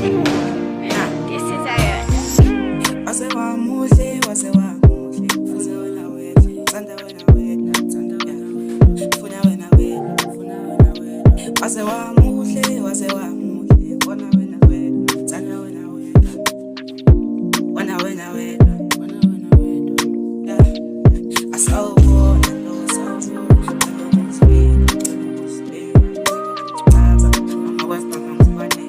This is Aaron. Wase wamuhle, wase wamuhle. Funa wena wena, thanda wena wena, thanda wena wena. Funa wena wena, funa wena wena. Wase wamuhle, wase wamuhle. Funa wena wena, thanda wena wena. Wena wena wena, wena wena wena. Yeah. Asawubona lo, asawubona lo musibili, lo musibili. Tata, angakwenza ngokubane.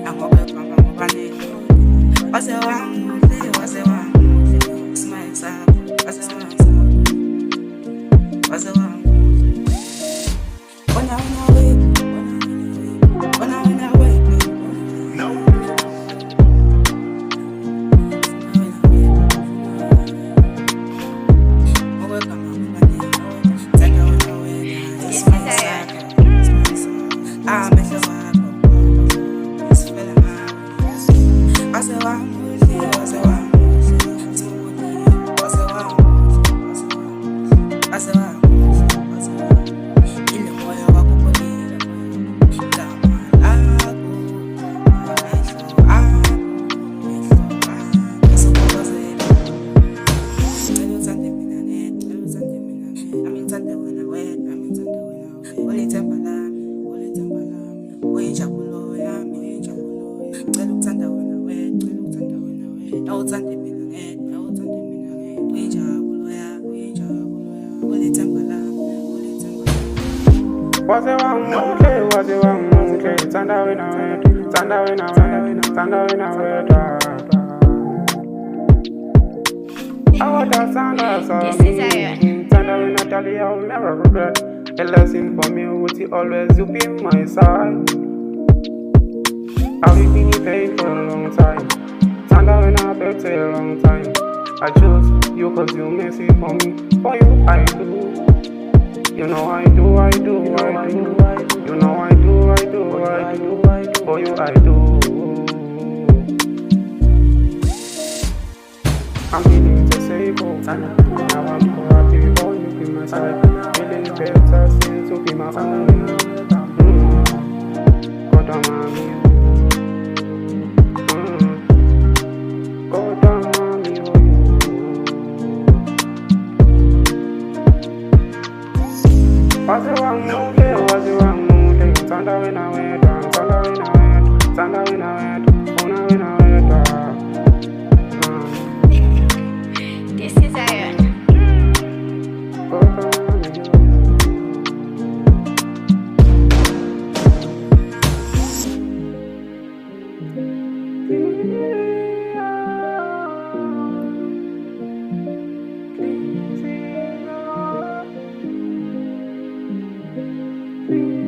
Angakwenza ngokubane. Wase wamuhle, wase wamuhle, smile sakho, wase wamuhle, wase wamuhle. Wena wena wena, wena wena wena. No. This is Aaron. Wase wamuhle, wase wamuhle, wase wamuhle, wase wamuhle, wase wamuhle. Ile moyo wakho pholile, gama lakho, amehlo akho, ngizokukhozela. Ngicela uthande mina nedwa, ngicela uthande mina nedwa. Ami ngithande wena wedwa, ami ngithande wena wedwa. Ulithemba lami, ulithemba lami. Uyinjabulo yami, uyinjabulo yami. Ngicela ukuthanda wena wedwa, ngicela ukuthanda wena wedwa. Awuthande mina ngedwa, awuthande mina ngedwa. Uyinjabulo yami, uyinjabulo yami. Ulithemba lami, ulithemba lami. Wase wamuhle, wase wamuhle, thanda wena wedwa, thanda wena wedwa, thanda wena wedwa. I want that sound of This is Aaron. thanda wena Nathi, I'll never regret. A lesson for me, would you always you be my side? I've been in pain for a long time. Thanda wena felt a long time. I chose you cause you messy for me. For you I do. You know I do, I do, I do. You know I do, I do, I do. For you I do. I'm feeling to say go. Now I'm so happy for you be my side. Feeling better since you be my family. Go down mommy. Go down mommy. Wase wamuhle, wase wamuhle. Thanda wena wedwa, thanda wena wedwa, thanda wena wedwa, funa wena wedwa. This is Aaron. Go down mommy. Please,